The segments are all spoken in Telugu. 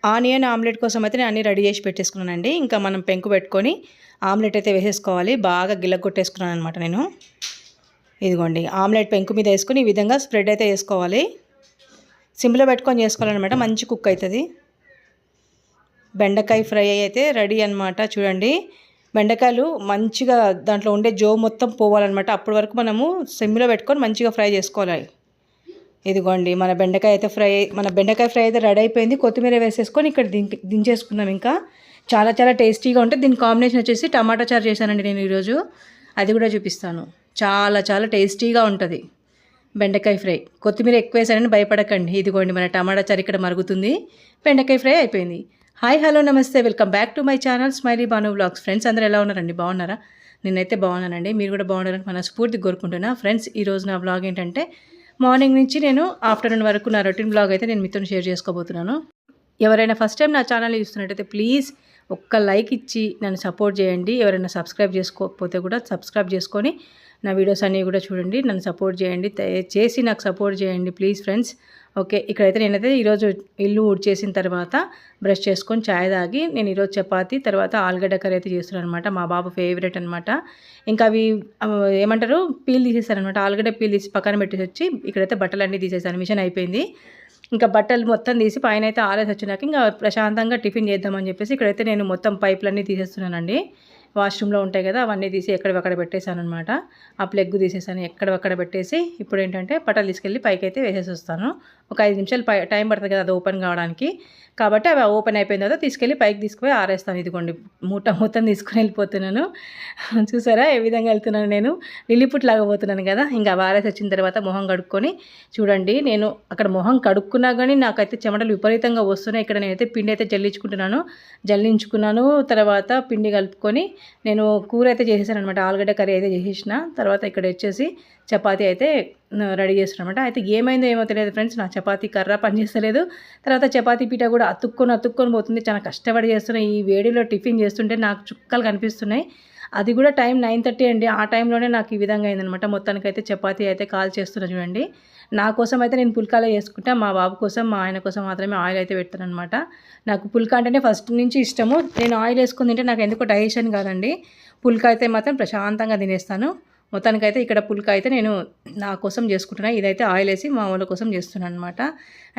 ఆనియన్ ఆమ్లెట్ కోసం అయితే నేను అన్నీ రెడీ చేసి పెట్టేసుకున్నానండి. ఇంకా మనం పెంకు పెట్టుకొని ఆమ్లెట్ అయితే వేసేసుకోవాలి. బాగా గిల్లగొట్టేసుకున్నాను అనమాట నేను. ఇదిగోండి ఆమ్లెట్ పెంకు మీద వేసుకొని ఈ విధంగా స్ప్రెడ్ అయితే వేసుకోవాలి. సిమ్లో పెట్టుకొని చేసుకోవాలన్నమాట, మంచి కుక్ అవుతుంది. బెండకాయ ఫ్రై అయితే రెడీ అనమాట. చూడండి, బెండకాయలు మంచిగా దాంట్లో ఉండే జో మొత్తం పోవాలన్నమాట. అప్పటి వరకు మనము సిమ్లో పెట్టుకొని మంచిగా ఫ్రై చేసుకోవాలి. ఇదిగోండి మన బెండకాయ ఫ్రై అయితే రెడీ అయిపోయింది. కొత్తిమీర వేసేసుకొని ఇక్కడ దించేసుకున్నాం. ఇంకా చాలా చాలా టేస్టీగా ఉంటుంది. దీని కాంబినేషన్ వచ్చేసి టమాటా చారు చేశానండి నేను ఈరోజు. అది కూడా చూపిస్తాను. చాలా చాలా టేస్టీగా ఉంటుంది బెండకాయ ఫ్రై. కొత్తిమీర ఎక్కువ వేసానని భయపడకండి. ఇదిగోండి మన టమాటా చారు ఇక్కడ మరుగుతుంది. బెండకాయ ఫ్రై అయిపోయింది. హాయ్ హలో నమస్తే, welcome back to my channel smiley Banu vlogs. Friends అందరూ ఎలా ఉన్నారండి? బాగున్నారా? నేనైతే బాగున్నానండి. మీరు కూడా బాగున్నారని మనస్ఫూర్తిగా కోరుకుంటున్నా. ఫ్రెండ్స్ ఈరోజు నా వ్లాగ్ ఏంటంటే మార్నింగ్ నుంచి నేను ఆఫ్టర్నూన్ వరకు నా రొటీన్ బ్లాగ్ అయితే నేను మీతో షేర్ చేసుకోబోతున్నాను. ఎవరైనా ఫస్ట్ టైం నా ఛానల్ చూస్తున్నట్టయితే ప్లీజ్ ఒక్క లైక్ ఇచ్చి నన్ను సపోర్ట్ చేయండి. ఎవరైనా సబ్స్క్రైబ్ చేసుకోకపోతే కూడా సబ్స్క్రైబ్ చేసుకొని నా వీడియోస్ అన్నీ కూడా చూడండి, నన్ను సపోర్ట్ చేయండి. దయచేసి నాకు సపోర్ట్ చేయండి ప్లీజ్ ఫ్రెండ్స్. ఓకే, ఇక్కడైతే నేనైతే ఈరోజు ఇల్లు ఊడ్చేసిన తర్వాత బ్రష్ చేసుకొని ఛాయ్ తాగి నేను ఈరోజు చపాతి తర్వాత ఆలుగడ్డ కర్రీ అయితే చేస్తున్నాను అనమాట. మా బాబు ఫేవరెట్ అనమాట. ఇంకా అవి ఏమంటారు పీల్ తీసేసాను అనమాట. ఆలుగడ్డ పీల్ తీసి పక్కన పెట్టేసి వచ్చి ఇక్కడైతే బట్టలన్నీ తీసేసాను. మిషన్ అయిపోయింది. ఇంకా బట్టలు మొత్తం తీసి పైన అయితే ఆరేసి వచ్చినాక ఇంకా ప్రశాంతంగా టిఫిన్ చేద్దామని చెప్పేసి ఇక్కడైతే నేను మొత్తం పైపులన్నీ తీసేస్తున్నానండి. వాష్రూమ్లో ఉంటాయి కదా, అవన్నీ తీసి ఎక్కడక్కడ పెట్టేశాను అనమాట. ఆ ప్లగ్ తీసేసాను, ఎక్కడక్కడ పెట్టేసి ఇప్పుడు ఏంటంటే బట్టలు తీసుకెళ్ళి పైకి అయితే వేసేసి వస్తాను. ఒక 5 నిమిషాలు టైం పడుతుంది కదా అది ఓపెన్ కావడానికి. కాబట్టి అవి ఓపెన్ అయిపోయిన తర్వాత తీసుకెళ్ళి పైకి తీసుకుపోయి ఆరేస్తాను. ఇదిగోండి మూట మొత్తం తీసుకుని వెళ్ళిపోతున్నాను. చూసారా ఏ విధంగా వెళ్తున్నాను నేను? లిల్లీపుట్ లాగా పోతున్నాను కదా. ఇంకా ఆరేసి వచ్చిన తర్వాత మొహం కడుక్కొని చూడండి, నేను అక్కడ మొహం కడుక్కున్నా కానీ నాకైతే చెమటలు విపరీతంగా వస్తున్నాయి. ఇక్కడ నేనైతే పిండి అయితే జల్లించుకున్నాను. తర్వాత పిండి కలుపుకొని నేను కూర అయితే చేసేసాను అనమాట. ఆలుగడ్డ కర్రీ అయితే చేసేసిన తర్వాత ఇక్కడ వచ్చేసి చపాతీ అయితే రెడీ చేస్తున్నాను అనమాట. అయితే ఏమైందో ఏమో తెలియదు ఫ్రెండ్స్, నా చపాతీ కర్ర పనిచేస్తలేదు. తర్వాత చపాతీ పీట కూడా అతుక్కొని పోతుంది. చాలా కష్టపడి చేస్తున్నాయి. ఈ వేడిలో టిఫిన్ చేస్తుంటే నాకు చుక్కలు కనిపిస్తున్నాయి. అది కూడా టైం 9:30 అండి. ఆ టైంలోనే నాకు ఈ విధంగా అయిందనమాట. మొత్తానికైతే చపాతీ అయితే కాల్ చేస్తున్నా చూడండి. నా కోసం అయితే నేను పుల్కాలో చేసుకుంటా, మా బాబు కోసం మా ఆయన కోసం మాత్రమే ఆయిల్ అయితే పెడతాను అనమాట. నాకు పుల్కా అంటేనే ఫస్ట్ నుంచి ఇష్టము. నేను ఆయిల్ వేసుకుని తింటే నాకు ఎందుకో డైజెషన్ కాదండి. పుల్కా అయితే మాత్రం ప్రశాంతంగా తినేస్తాను. మొత్తానికైతే ఇక్కడ పుల్కా అయితే నేను నా కోసం చేసుకుంటున్నాను. ఇదైతే ఆయిల్ వేసి మా వాళ్ళ కోసం చేస్తున్నాను అనమాట.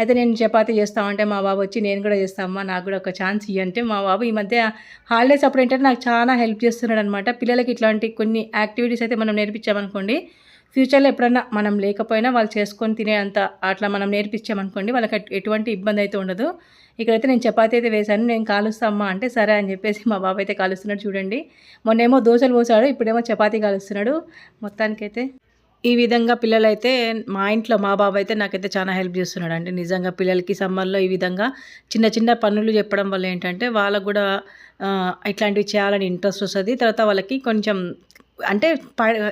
అయితే నేను చపాతీ చేస్తామంటే మా బాబు వచ్చి నేను కూడా చేస్తామమ్మా, నాకు కూడా ఒక ఛాన్స్ ఇవ్వంటే మా బాబు ఈ మధ్య హాలిడేస్ అప్పుడు ఏంటంటే నాకు చాలా హెల్ప్ చేస్తున్నాడు అనమాట. పిల్లలకి ఇట్లాంటి కొన్ని యాక్టివిటీస్ అయితే మనం నేర్పించామనుకోండి, ఫ్యూచర్లో ఎప్పుడన్నా మనం లేకపోయినా వాళ్ళు చేసుకొని తినేంత అట్లా మనం నేర్పించామనుకోండి, వాళ్ళకి ఎటువంటి ఇబ్బంది అయితే ఉండదు. ఇక్కడైతే నేను చపాతీ అయితే వేశాను. నేను కాలుస్తామ్మా అంటే సరే అని చెప్పేసి మా బాబు అయితే కాలుస్తున్నాడు చూడండి. మొన్నేమో దోశలు పోసాడు, ఇప్పుడేమో చపాతీ కాలుస్తున్నాడు. మొత్తానికైతే ఈ విధంగా పిల్లలైతే మా ఇంట్లో మా బాబు అయితే నాకైతే చాలా హెల్ప్ చేస్తున్నాడు అండి. నిజంగా పిల్లలకి సమ్మర్లో ఈ విధంగా చిన్న చిన్న పనులు చెప్పడం వల్ల ఏంటంటే వాళ్ళకు కూడా ఇట్లాంటివి చేయాలని ఇంట్రెస్ట్ వస్తుంది. తర్వాత వాళ్ళకి కొంచెం అంటే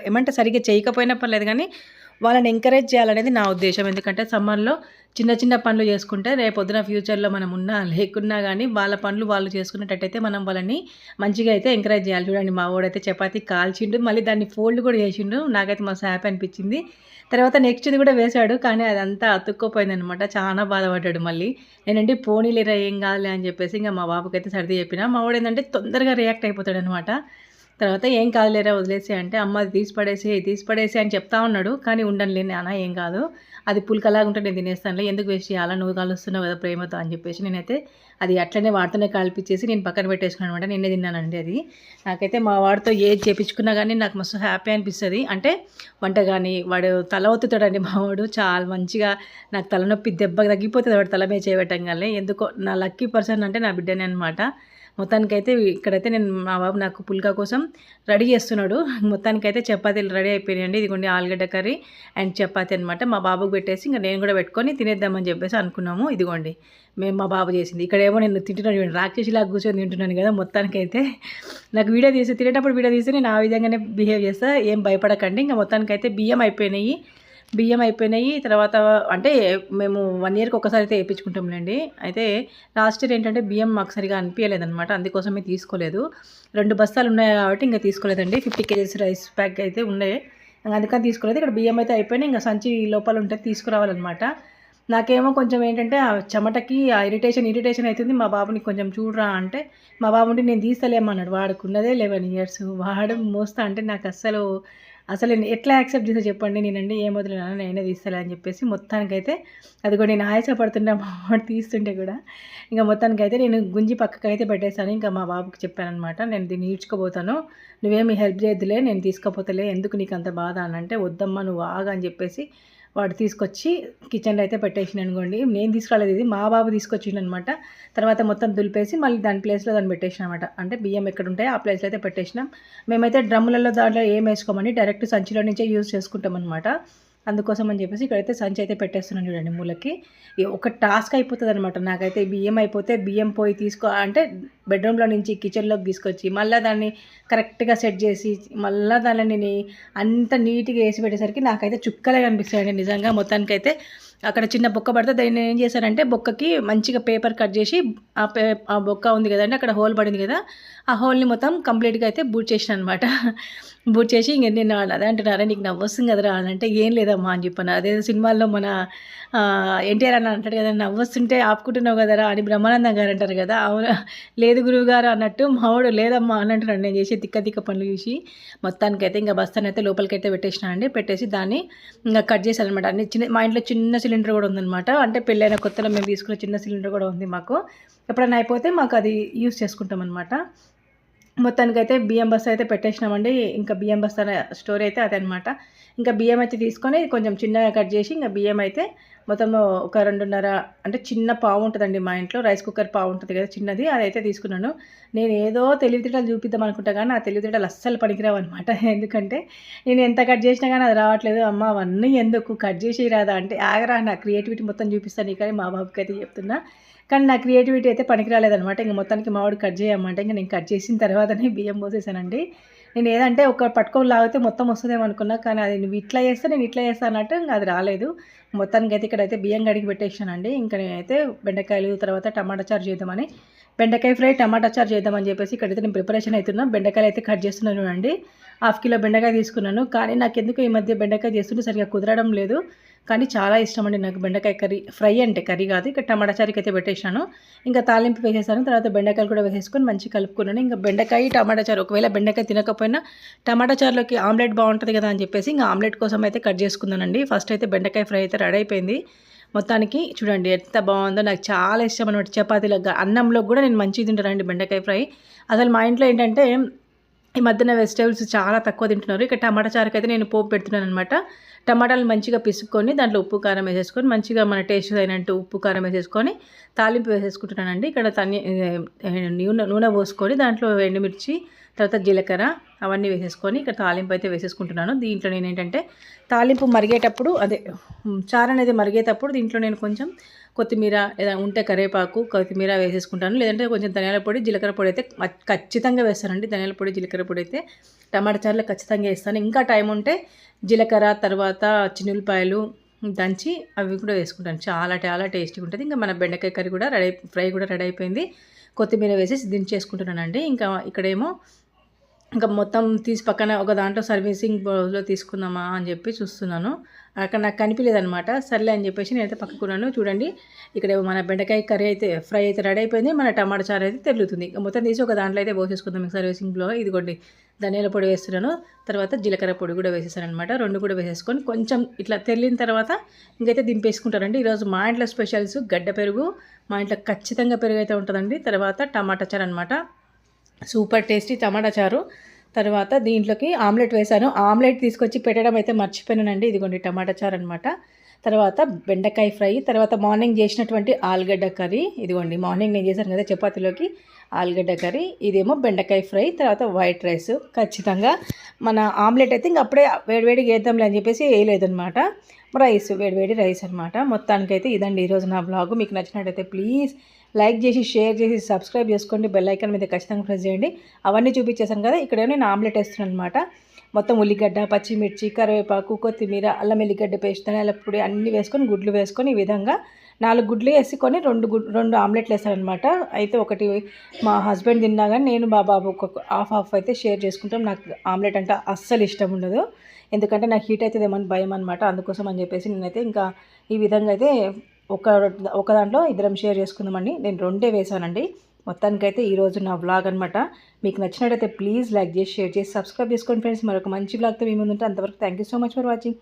ఏమంటే సరిగ్గా చేయకపోయినా పర్లేదు కానీ వాళ్ళని ఎంకరేజ్ చేయాలనేది నా ఉద్దేశం. ఎందుకంటే సమ్మర్లో చిన్న చిన్న పనులు చేసుకుంటే రేపొద్దున ఫ్యూచర్లో మనం ఉన్నా లేకున్నా కానీ వాళ్ళ పనులు వాళ్ళు చేసుకునేటట్టయితే మనం వాళ్ళని మంచిగా అయితే ఎంకరేజ్ చేయాలి. చూడండి మా వాడైతే చపాతీ కాల్చిండు, మళ్ళీ దాన్ని ఫోల్డ్ కూడా చేసిండు. నాకైతే మస్తు హ్యాపీ అనిపించింది. తర్వాత నెక్స్ట్ది కూడా వేశాడు, కానీ అదంతా అతుక్కోపోయిందనమాట. చాలా బాధపడ్డాడు. మళ్ళీ నేనంటే పోనీలేరా ఏం కాదులే అని చెప్పేసి ఇంకా మా బాబుకి అయితే సర్ది చెప్పిన. మా వాడు ఏంటంటే తొందరగా రియాక్ట్ అయిపోతాడు అనమాట. తర్వాత ఏం కాదులేరా వదిలేసి అంటే అమ్మ అది తీసి పడేసి అని చెప్తా ఉన్నాడు. కానీ ఉండనులే నాన్న ఏం కాదు, అది పుల్కలాగా ఉంటే నేను తినేస్తానులే, ఎందుకు వేస్ట్ చేయాలా, నువ్వు కలుస్తున్నావు కదా ప్రేమతో అని చెప్పేసి నేనైతే అది అట్లనే వాడితోనే కలిపించేసి నేను పక్కన పెట్టేసుకున్నాను అనమాట. నిన్నే తిన్నానండి అది. నాకైతే మా వాడితో ఏది చేపించుకున్నా కానీ నాకు మస్తు హ్యాపీ అనిపిస్తుంది. అంటే వంట కానీ వాడు తల ఒత్తుతాడండి మా వాడు, చాలా మంచిగా. నాకు తలనొప్పి దెబ్బ తగ్గిపోతుంది వాడు తల మీద చేయబెట్టంగానే. ఎందుకో నా లక్కీ పర్సన్ అంటే నా బిడ్డనే అనమాట. మొత్తానికైతే ఇక్కడైతే నేను మా బాబు నాకు పుల్కా కోసం రెడీ చేస్తున్నాడు. మొత్తానికైతే చపాతీలు రెడీ అయిపోయినాయండి. ఇదిగోండి ఆలుగడ్డ కర్రీ అండ్ చపాతీ అనమాట. మా బాబుకి పెట్టేసి ఇంకా నేను కూడా పెట్టుకొని తినేద్దామని చెప్పేసి అనుకున్నాము. ఇదిగోండి మేము మా బాబు చేసింది. ఇక్కడేమో నేను తింటున్నాను, రాక్షసిలాగా కూర్చొని తింటున్నాను కదా. మొత్తానికైతే నాకు తినేటప్పుడు వీడియో తీసి నేను ఆ విధంగానే బిహేవ్ చేస్తా, ఏం భయపడకండి. ఇంకా మొత్తానికైతే బియ్యం అయిపోయినాయి. తర్వాత అంటే మేము 1 ఇయర్కి ఒకసారి అయితే వేయించుకుంటాంలేండి. అయితే లాస్ట్ ఇయర్ ఏంటంటే బియ్యం మాకు సరిగా అనిపించలేదన్నమాట, అందుకోసమే తీసుకోలేదు. 2 బస్తాలు ఉన్నాయి కాబట్టి ఇంకా తీసుకోలేదండి. 50 kgs రైస్ ప్యాక్ అయితే ఉన్నాయి, అందుకని తీసుకోలేదు. ఇక్కడ బియ్యం అయితే అయిపోయినాయి. ఇంకా సంచి లోపల ఉంటే తీసుకురావాలన్నమాట. నాకేమో కొంచెం ఏంటంటే ఆ చెమటకి ఆ ఇరిటేషన్ అవుతుంది. మా బాబుని కొంచెం చూడరా అంటే, మా బాబుని నేను తీస్తలేమన్నాడు. వాడికున్నదే 11 ఇయర్స్. వాడు మోస్తా అంటే నాకు అసలు ఎట్లా యాక్సెప్ట్ చేసా చెప్పండి. నేనండి ఏం వదిలే నేనే తీస్తలే అని చెప్పేసి మొత్తానికైతే అది కూడా నేను ఆయాసపడుతున్నా మా వాడు తీస్తుంటే కూడా. ఇంక మొత్తానికైతే నేను గుంజి పక్కకైతే పెట్టేశాను. ఇంకా మా బాబుకి చెప్పాననమాట, నేను దీన్ని ఈడ్చుకోబోతాను, నువ్వేమి హెల్ప్ చేయొద్దులే, నేను తీసుకపోతలే, ఎందుకు నీకు అంత బాధ అని అంటే, వద్దమ్మా నువ్వు ఆగు అని చెప్పేసి వాడు తీసుకొచ్చి కిచెన్లో అయితే పెట్టేసిన అనుకోండి. నేను తీసుకురాలేదు, ఇది మా బాబు తీసుకొచ్చిండనమాట. తర్వాత మొత్తం దులిపేసి మళ్ళీ దాని ప్లేస్లో దాన్ని పెట్టేసిన అనమాట. అంటే బియ్యం ఎక్కడ ఉంటాయో ఆ ప్లేస్లో అయితే పెట్టేసినాం. మేమైతే డ్రమ్ములలో దాంట్లో ఏం వేసుకోమని డైరెక్ట్ సంచిలో నుంచే యూజ్ చేసుకుంటాం అనమాట. అందుకోసం అని చెప్పేసి ఇక్కడైతే సంచి అయితే పెట్టేస్తున్నాను చూడండి మూలకి. ఒక టాస్క్ అయిపోతుంది అనమాట నాకైతే. బియ్యం అయిపోతే బియ్యం పోయి అంటే బెడ్రూమ్లో నుంచి కిచెన్లోకి తీసుకొచ్చి మళ్ళీ దాన్ని కరెక్ట్గా సెట్ చేసి మళ్ళీ దాన్ని అంత నీట్గా వేసి పెట్టేసరికి నాకైతే చుక్కలే కనిపిస్తాయండి నిజంగా. మొత్తానికైతే అక్కడ చిన్న బొక్క పడితే దాన్ని ఏం చేశానంటే బొక్కకి మంచిగా పేపర్ కట్ చేసి ఆ బొక్క ఉంది కదండి, అక్కడ హోల్ పడింది కదా, ఆ హోల్ని మొత్తం కంప్లీట్గా అయితే బూట్ చేసిన అనమాట. బూట్ చేసి ఇంక నేను అదే అంటున్నారా నీకు నవ్వొస్తుంది కదరా అని అంటే, ఏం లేదమ్మా అని చెప్పాను. అదే సినిమాల్లో మన ఎన్టీఆర్ అని అంటాడు కదా, నవ్వొస్తుంటే ఆపుకుంటున్నావు కదరా అని బ్రహ్మానందం గారు అంటారు కదా, అవును లేదు గురువు గారు అన్నట్టు మావాడు లేదమ్మా అని అంటున్నాడు నేను చేసే తిక్క పనులు చూసి. మొత్తానికైతే ఇంకా బస్తానైతే లోపలికైతే పెట్టేసినానండి. పెట్టేసి దాన్ని ఇంకా కట్ చేశాను అనమాట. అన్ని మా ఇంట్లో చిన్న సిలిండర్ కూడా ఉందన్నమాట. అంటే పెళ్ళైన కొత్తలో మేము తీసుకున్న చిన్న సిలిండర్ కూడా ఉంది మాకు. ఎప్పుడైనా అయిపోతే మాకు అది యూస్ చేసుకుంటాం అనమాట. మొత్తానికైతే బియ్యం బస్తా అయితే పెట్టేసినామండి. ఇంకా బియ్యం బస్తా స్టోర్ అయితే అదే అనమాట. ఇంకా బియ్యం అయితే తీసుకొని కొంచెం చిన్నగా కట్ చేసి ఇంకా బియ్యం అయితే మొత్తం ఒక 2.5 అంటే చిన్న పావు ఉంటుందండి మా ఇంట్లో, రైస్ కుక్కర్ పావు ఉంటుంది కదా చిన్నది, అదైతే తీసుకున్నాను. నేను ఏదో తెలివితేటలు చూపిద్దాం అనుకుంటా కానీ ఆ తెలివితేటలు అస్సలు పనికిరావు అనమాట. ఎందుకంటే నేను ఎంత కట్ చేసినా కానీ అది రావట్లేదు. అమ్మ అవన్నీ ఎందుకు కట్ చేసి రాదా అంటే, ఆగరా నా క్రియేటివిటీ మొత్తం చూపిస్తాను కానీ మా బాబుకి అయితే చెప్తున్నా. కానీ నా క్రియేటివిటీ అయితే పనికిరాలేదనమాట. ఇంక మొత్తానికి మావాడు కట్ చేయమంటే ఇంక నేను కట్ చేసిన తర్వాతనే బియ్యం పోసేసానండి. నేను ఏదంటే ఒక పట్టుకొని లాగితే మొత్తం వస్తుందేమో అనుకున్నా, కానీ అది నువ్వు ఇట్లా చేస్తే నేను ఇట్లా చేస్తాను అన్నట్టు ఇంకా అది రాలేదు. మొత్తానికి అయితే ఇక్కడైతే బియ్యం కడిగి పెట్టేసానండి. ఇంకా నేనైతే బెండకాయలు తర్వాత టమాటా చారు చేద్దామని, బెండకాయ ఫ్రై టమాటా చారు చేద్దామని చెప్పేసి ఇక్కడైతే నేను ప్రిపరేషన్ అవుతున్నా. బెండకాయలు అయితే కట్ చేస్తున్నాను చూడండి. 1/2 కిలో బెండకాయ తీసుకున్నాను. కానీ నాకు ఎందుకు ఈ మధ్య బెండకాయ చేస్తుంటే సరిగా కుదరడం లేదు. కానీ చాలా ఇష్టం అండి నాకు బెండకాయ కర్రీ, ఫ్రై అంటే కర్రీ కాదు. ఇక్కడ టమాటా చారుకి అయితే పెట్టేసాను. ఇంకా తాలింపు వేసేసాను. తర్వాత బెండకాయలు కూడా వేసేసుకొని మంచిగా కలుపుకున్నాను. ఇంకా బెండకాయ టమాటా చారు, ఒకవేళ బెండకాయ తినకపోయినా టమాటా చారులోకి ఆమ్లెట్ బాగుంటుంది కదా అని చెప్పేసి ఇంకా ఆమ్లెట్ కోసం అయితే కట్ చేసుకున్నానండి. ఫస్ట్ అయితే బెండకాయ ఫ్రై అయితే రెడీ అయిపోయింది. మొత్తానికి చూడండి ఎంత బాగుందో, నాకు చాలా ఇష్టం అనమాట. చపాతీలకు అన్నంలో కూడా నేను మంచిగా తింటానండి బెండకాయ ఫ్రై. అసలు మా ఇంట్లో ఏంటంటే ఈ మధ్యన వెజిటేబుల్స్ చాలా తక్కువ తింటున్నారు. ఇక్కడ టమాటా చారుకి అయితే నేను పోపు పెడుతున్నాను అనమాట. టమాటాలు మంచిగా పిసుకొని దాంట్లో ఉప్పు కారం వేసేసుకొని మంచిగా మన టేస్ట్ అయినట్టు ఉప్పు కారం వేసేసుకొని తాలింపు వేసేసుకుంటున్నానండి. ఇక్కడ నూనె పోసుకొని దాంట్లో ఎండుమిర్చి తర్వాత జీలకర్ర అవన్నీ వేసేసుకొని ఇక్కడ తాలింపు అయితే వేసేసుకుంటున్నాను. దీంట్లో నేను ఏంటంటే తాలింపు మరిగేటప్పుడు చారు అనేది మరిగేటప్పుడు దీంట్లో నేను కొంచెం కొత్తిమీర ఏదైనా ఉంటే కరివేపాకు కొత్తిమీర వేసేసుకుంటాను. లేదంటే కొంచెం ధనియాల పొడి జీలకర్ర పొడి అయితే ఖచ్చితంగా వేస్తానండి. ధనియాల పొడి జీలకర్ర పొడి అయితే టమాటా చారులో ఖచ్చితంగా వేస్తాను. ఇంకా టైం ఉంటే జీలకర్ర తర్వాత చిన్నులపాయలు దంచి అవి కూడా వేసుకుంటాను. చాలా చాలా టేస్టీగా ఉంటుంది. ఇంకా మన బెండకాయ కర్రీ కూడా ఫ్రై కూడా రెడీ అయిపోయింది. కొత్తిమీర వేసేసి దించేసుకుంటున్నానండి. ఇంకా ఇక్కడేమో ఇంకా మొత్తం తీసి పక్కన ఒక దాంట్లో సర్వీసింగ్ బౌల్లో తీసుకుందామా అని చెప్పి చూస్తున్నాను. అక్కడ నాకు కనిపించలేదనమాట. సర్లే అని చెప్పేసి నేనైతే పక్కకున్నాను. చూడండి ఇక్కడ మన బెండకాయ కర్రీ అయితే ఫ్రై అయితే రెడీ అయిపోయింది. మన టమాటా చారు అయితే తెల్లుతుంది. మొత్తం తీసి ఒక దాంట్లో అయితే పోసేసుకుందాం సర్వీసింగ్లో. ఇదిగోండి ధనియాల పొడి వేస్తున్నాను. తర్వాత జీలకర్ర పొడి కూడా వేసేసాను అనమాట. 2 కూడా వేసేసుకొని కొంచెం ఇట్లా తెల్లిన తర్వాత ఇంకైతే దింపేసుకుంటారండి. ఈరోజు మా ఇంట్లో స్పెషల్స్ గడ్డ పెరుగు, మా ఇంట్లో ఖచ్చితంగా పెరుగు అయితే ఉంటుందండి. తర్వాత టమాటా చారు అనమాట. సూపర్ టేస్టీ టమాటా చారు. తర్వాత దీంట్లోకి ఆమ్లెట్ వేసాను. ఆమ్లెట్ తీసుకొచ్చి పెట్టడం అయితే మర్చిపోయానండి. ఇదిగోండి టమాటా చారు అనమాట. తర్వాత బెండకాయ ఫ్రై, తర్వాత మార్నింగ్ చేసినటువంటి ఆలుగడ్డ కర్రీ. ఇదిగోండి మార్నింగ్ నేను చేశాను కదా చపాతీలోకి ఆలుగడ్డ కర్రీ, ఇదేమో బెండకాయ ఫ్రై, తర్వాత వైట్ రైస్. ఖచ్చితంగా మన ఆమ్లెట్ అయితే ఇంక అప్పుడే వేడివేడిగా వేద్దాంలే అని చెప్పేసి వేయలేదనమాట. రైస్ వేడివేడి రైస్ అనమాట. మొత్తానికైతే ఇదండి ఈరోజు నా బ్లాగు. మీకు నచ్చినట్టయితే ప్లీజ్ లైక్ చేసి షేర్ చేసి సబ్స్క్రైబ్ చేసుకోండి. బెల్ ఐకాన్ మీద ఖచ్చితంగా ప్రెస్ చేయండి. అవన్నీ చూపించేసాను కదా, ఇక్కడ నేను ఆమ్లెట్ వేస్తున్నాను అనమాట. మొత్తం ఉల్లిగడ్డ, పచ్చిమిర్చి, కరివేపాకు, కొత్తిమీర, అల్లం వెల్లిగడ్డ పేస్ట్, ధనియాల పొడి అన్నీ వేసుకొని గుడ్లు వేసుకొని ఈ విధంగా 4 గుడ్లు వేసుకొని 2 ఆమ్లెట్లు వేస్తానమాట. అయితే ఒకటి మా హస్బెండ్ తిన్నా కానీ నేను మా బాబు ఒక హాఫ్ అయితే షేర్ చేసుకుంటాం. నాకు ఆమ్లెట్ అంటే అస్సలు ఇష్టం ఉండదు, ఎందుకంటే నాకు హీట్ అవుతుంది ఏమని భయం అనమాట. అందుకోసం అని చెప్పేసి నేనైతే ఇంకా ఈ విధంగా అయితే ఒక ఒక దాంట్లో ఇద్దరం షేర్ చేసుకుందామండి. నేను 2 వేసానండి. మొత్తానికైతే ఈరోజు నా వ్లాగ్ అనమాట. మీకు నచ్చినట్టయితే ప్లీజ్ లైక్ చేసి, షేర్ చేసి, సబ్స్క్రైబ్ చేసుకోండి ఫ్రెండ్స్. మరొక మంచి వ్లాగ్తో మీ ముందుంటే అంతవరకు thank you so much for watching.